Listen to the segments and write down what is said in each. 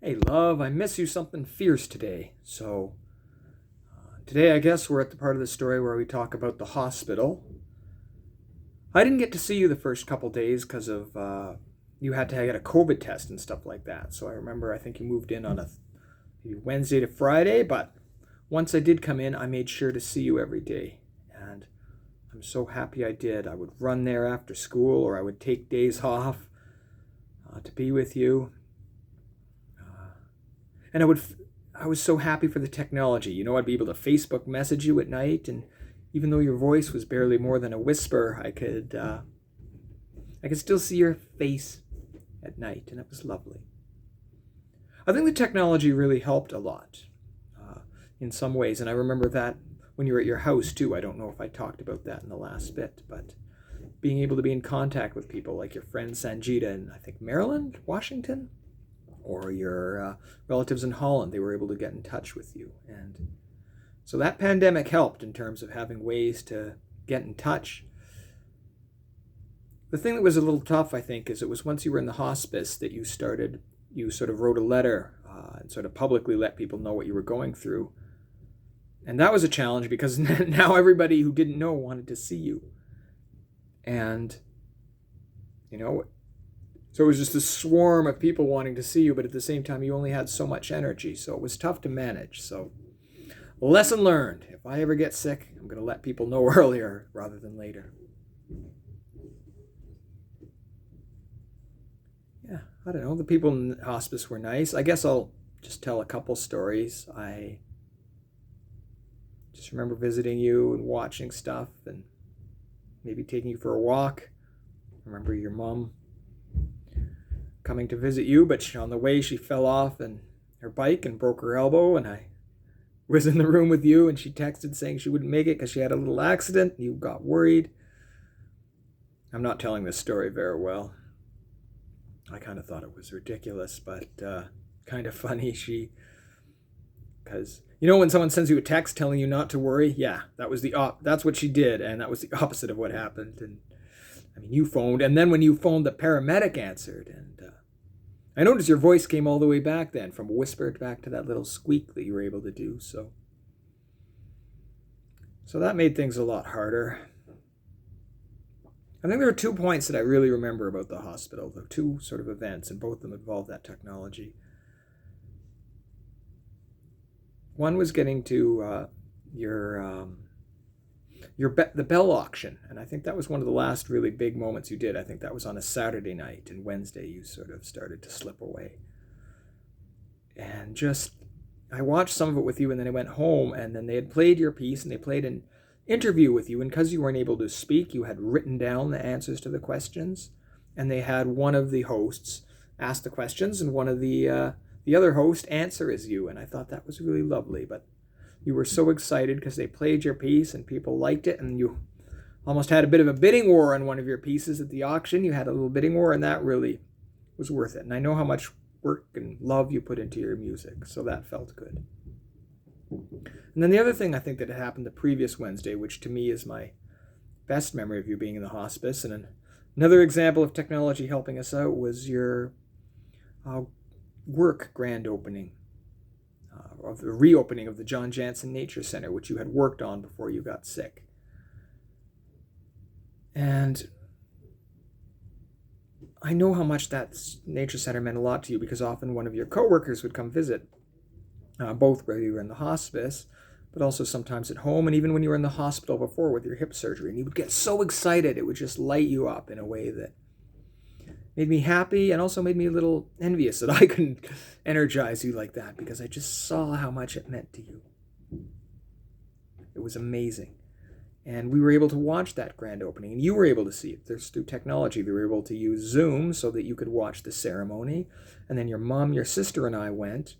Hey, love, I miss you something fierce today. Today I guess we're at the part of the story where we talk about the hospital. I didn't get to see you the first couple days because of you had to get a COVID test and stuff like that. So I remember I think you moved in on a Wednesday to Friday, but once I did come in, I made sure to see you every day. And I'm so happy I did. I would run there after school or I would take days off to be with you. And I was so happy for the technology. I'd be able to Facebook message you at night, and even though your voice was barely more than a whisper, I could still see your face at night, and it was lovely. I think the technology really helped a lot in some ways, and I remember that when you were at your house too. I don't know if I talked about that in the last bit, but being able to be in contact with people like your friend Sanjita in, I think, Maryland, Washington, or your relatives in Holland, they were able to get in touch with you. And so that pandemic helped in terms of having ways to get in touch. The thing that was a little tough, I think, is it was once you were in the hospice that you sort of wrote a letter and sort of publicly let people know what you were going through. And that was a challenge because now everybody who didn't know wanted to see you. And, so it was just a swarm of people wanting to see you, but at the same time, you only had so much energy. So it was tough to manage. So lesson learned. If I ever get sick, I'm going to let people know earlier rather than later. Yeah, I don't know. The people in the hospice were nice. I guess I'll just tell a couple stories. I just remember visiting you and watching stuff and maybe taking you for a walk. I remember your mom coming to visit you, but on the way she fell off and her bike and broke her elbow, and I was in the room with you, and she texted saying she wouldn't make it because she had a little accident. You got worried. I'm not telling this story very well. I kind of thought it was ridiculous, but kind of funny. Because when someone sends you a text telling you not to worry, yeah, that's what she did, and that was the opposite of what happened. And I mean, you phoned, and then when you phoned, the paramedic answered, and I noticed your voice came all the way back then, from whispered back to that little squeak that you were able to do. So that made things a lot harder. I think there are 2 points that I really remember about the hospital, the 2 sort of events, and both of them involved that technology. One was getting to the Bell auction, and I think that was one of the last really big moments you did. I think that was on a Saturday night, and Wednesday you sort of started to slip away. And I watched some of it with you, and then I went home, and then they had played your piece, and they played an interview with you, and because you weren't able to speak, you had written down the answers to the questions, and they had one of the hosts ask the questions, and one of the other host answer as you, and I thought that was really lovely. But you were so excited because they played your piece and people liked it, and you almost had a bit of a bidding war on one of your pieces at the auction. You had a little bidding war, and that really was worth it. And I know how much work and love you put into your music, so that felt good. And then the other thing I think that had happened the previous Wednesday, which to me is my best memory of you being in the hospice, and another example of technology helping us out, was your work grand opening. Of the reopening of the John Jansen Nature Center, which you had worked on before you got sick. And I know how much that nature center meant a lot to you, because often one of your coworkers would come visit, both where you were in the hospice, but also sometimes at home, and even when you were in the hospital before with your hip surgery, and you would get so excited, it would just light you up in a way that made me happy and also made me a little envious that I couldn't energize you like that, because I just saw how much it meant to you. It was amazing. And we were able to watch that grand opening, and you were able to see it. Through technology, we were able to use Zoom so that you could watch the ceremony. And then your mom, your sister, and I went,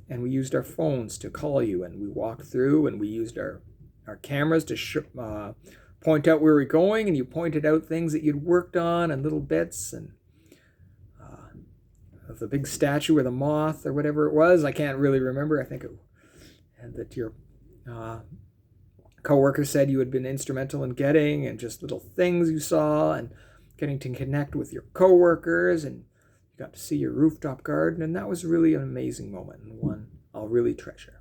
and we used our phones to call you, and we walked through, and we used our cameras to point out where we were going, and you pointed out things that you'd worked on and little bits, and of the big statue or the moth or whatever it was. I can't really remember. I think that your coworker said you had been instrumental in getting, and just little things you saw, and getting to connect with your coworkers, and got to see your rooftop garden, and that was really an amazing moment and one I'll really treasure.